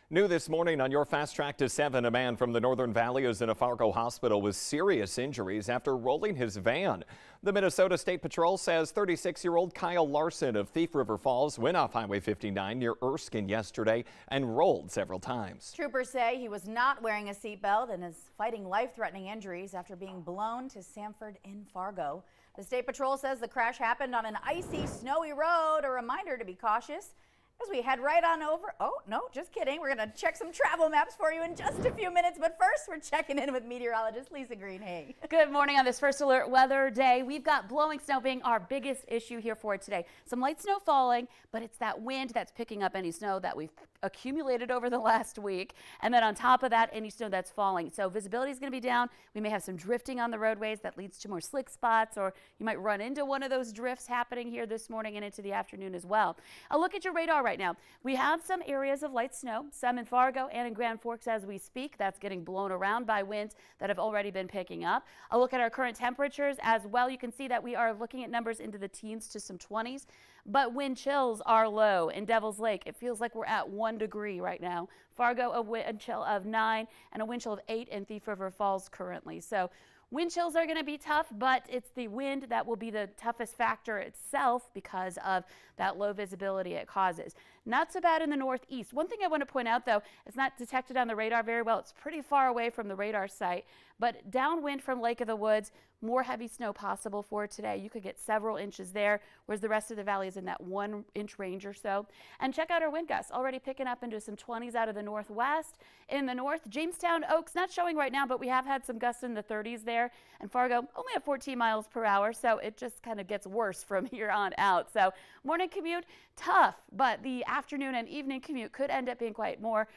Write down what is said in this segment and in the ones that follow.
New this morning on your Fast Track to 7, a man from the Northern Valley is in a Fargo hospital with serious injuries after rolling his van. The Minnesota State Patrol says 36-year-old Kyle Larson of Thief River Falls went off Highway 59 near Erskine yesterday and rolled several times. Troopers say he was not wearing a seatbelt and is fighting life-threatening injuries after being blown to Sanford in Fargo. The State Patrol says the crash happened on an icy, snowy road. A reminder to be cautious as we head right on over. Oh, no, just kidding. We're going to check some travel maps for you in just a few minutes. But first, we're checking in with meteorologist Lisa Green. Hey. Good morning on this first alert weather day. We've got blowing snow being our biggest issue here for today. Some light snow falling, but it's that wind that's picking up any snow that we've accumulated over the last week. And then on top of that, any snow that's falling. So visibility is going to be down. We may have some drifting on the roadways that leads to more slick spots, or you might run into one of those drifts happening here this morning and into the afternoon as well. A look at your radar right now. We have some areas of light snow, some in Fargo and in Grand Forks as we speak. That's getting blown around by winds that have already been picking up. A look at our current temperatures as well. You can see that we are looking at numbers into the teens to some 20s, but wind chills are low in Devil's Lake. It feels like we're at 1 degree right now. Fargo, a wind chill of 9 and a wind chill of 8 in Thief River Falls currently. So wind chills are going to be tough, but it's the wind that will be the toughest factor itself because of that low visibility it causes. Not so bad in the northeast. One thing I want to point out, though, it's not detected on the radar very well. It's pretty far away from the radar site, but downwind from Lake of the Woods, more heavy snow possible for today. You could get several inches there, whereas the rest of the valley is in that 1-inch range or so. And check out our wind gusts, already picking up into some 20s out of the northwest. In the north, Jamestown, Oaks, not showing right now, but we have had some gusts in the 30s there. And Fargo, only at 14 miles per hour, so it just kind of gets worse from here on out. So morning commute, tough, but the afternoon and evening commute could end up being quite more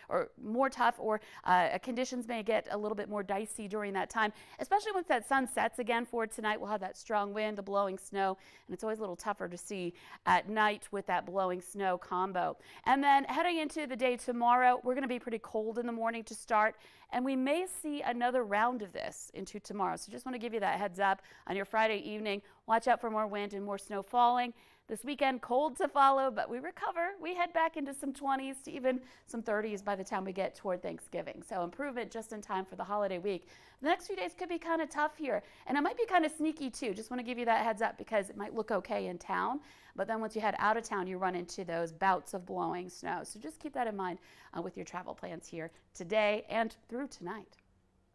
tough, or conditions may get a little bit more dicey during that time, especially once that sun sets again for tonight. We'll have that strong wind, the blowing snow, and it's always a little tougher to see at night with that blowing snow combo. And then heading into the day tomorrow, we're going to be pretty cold in the morning to start, and we may see another round of this into tomorrow. So just want to give you that heads up on your Friday evening. Watch out for more wind and more snow falling. This weekend, cold to follow, but we recover. We head back into some 20s to even some 30s by the time we get toward Thanksgiving. So improvement just in time for the holiday week. The next few days could be kind of tough here, and it might be kind of sneaky too. Just want to give you that heads up because it might look okay in town, but then once you head out of town, you run into those bouts of blowing snow. So just keep that in mind with your travel plans here today and through tonight.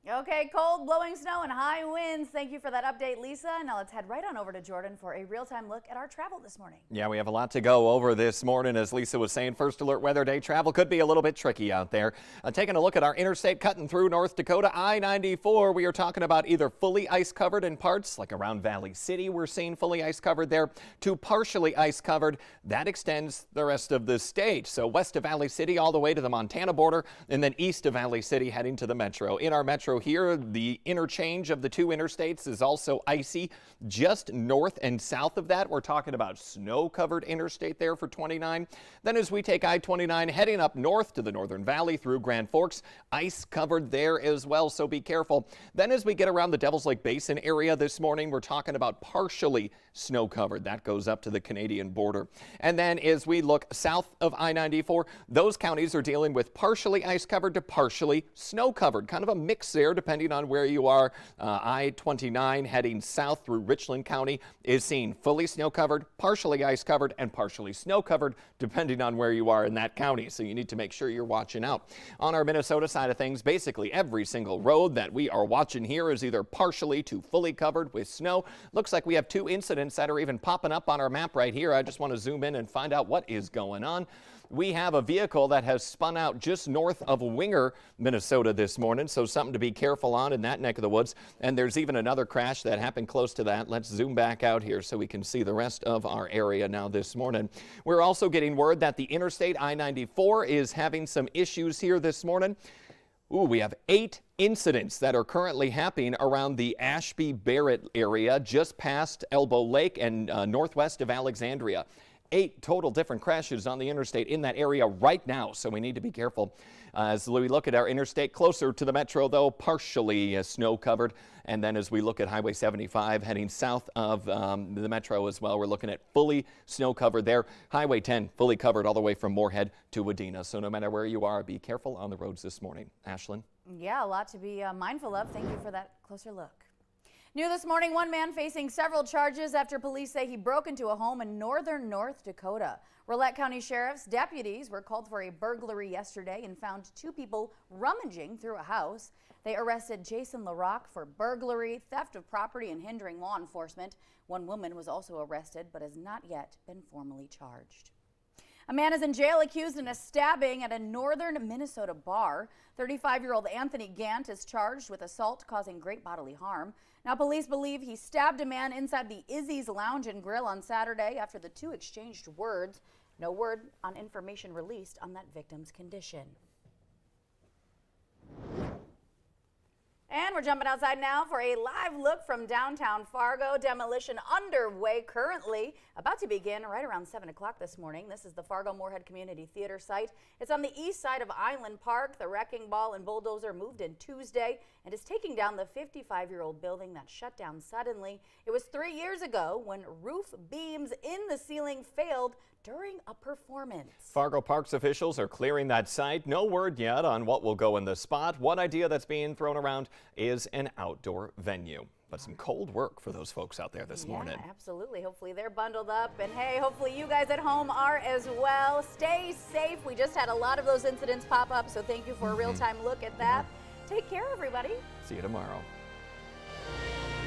Okay, cold, blowing snow, and high winds. Thank you for that update, Lisa. Now let's head right on over to Jordan for a real-time look at our travel this morning. Yeah, we have a lot to go over this morning. As Lisa was saying, first alert weather day travel could be a little bit tricky out there. Taking a look at our interstate cutting through North Dakota, I-94, we are talking about either fully ice covered in parts, like around Valley City, we're seeing fully ice covered there, to partially ice covered. That extends the rest of the state. So west of Valley City all the way to the Montana border, and then east of Valley City heading to the metro. In our metro here, the interchange of the two interstates is also icy. Just north and south of that, we're talking about snow-covered interstate there for 29. Then as we take I-29 heading up north to the Northern Valley through Grand Forks, ice covered there as well, so be careful. Then as we get around the Devil's Lake Basin area this morning, we're talking about partially snow-covered. That goes up to the Canadian border. And then as we look south of I-94, those counties are dealing with partially ice-covered to partially snow-covered. Kind of a mix there depending on where you are. I-29 heading south through Richland County is seeing fully snow-covered, partially ice-covered, and partially snow-covered depending on where you are in that county. So you need to make sure you're watching out. On our Minnesota side of things, basically every single road that we are watching here is either partially to fully covered with snow. Looks like we have 2 incidents that are even popping up on our map right here. I just want to zoom in and find out what is going on. We have a vehicle that has spun out just north of Winger, Minnesota this morning, so something to be careful on in that neck of the woods. And there's even another crash that happened close to that. Let's zoom back out here so we can see the rest of our area now this morning. We're also getting word that the interstate I-94 is having some issues here this morning. We have 8 incidents that are currently happening around the Ashby-Barrett area just past Elbow Lake and northwest of Alexandria. 8 total different crashes on the interstate in that area right now, so we need to be careful. As we look at our interstate closer to the metro, though, partially snow covered. And then as we look at Highway 75 heading south of the metro as well, we're looking at fully snow covered there. Highway 10 fully covered all the way from Moorhead to Wadena. So no matter where you are, be careful on the roads this morning. Ashlyn? Yeah, a lot to be mindful of. Thank you for that closer look. New this morning, one man facing several charges after police say he broke into a home in northern North Dakota. Rolette County Sheriff's deputies were called for a burglary yesterday and found 2 people rummaging through a house. They arrested Jason LaRock for burglary, theft of property, and hindering law enforcement. One woman was also arrested but has not yet been formally charged. A man is in jail accused in a stabbing at a northern Minnesota bar. 35-year-old Anthony Gant is charged with assault causing great bodily harm. Now, police believe he stabbed a man inside the Izzy's Lounge and Grill on Saturday after the two exchanged words. No word on information released on that victim's condition. And we're jumping outside now for a live look from downtown Fargo. Demolition underway currently, about to begin right around 7 o'clock this morning. This is the Fargo Moorhead Community Theater site. It's on the east side of Island Park. The wrecking ball and bulldozer moved in Tuesday and is taking down the 55-year-old building that shut down suddenly. It was 3 years ago when roof beams in the ceiling failed during a performance. Fargo Parks officials are clearing that site. No word yet on what will go in the spot. One idea that's being thrown around is an outdoor venue. But some cold work for those folks out there this morning. Absolutely. Hopefully they're bundled up. And hey, hopefully you guys at home are as well. Stay safe. We just had a lot of those incidents pop up, so thank you for a real-time look at that. Take care, everybody. See you tomorrow.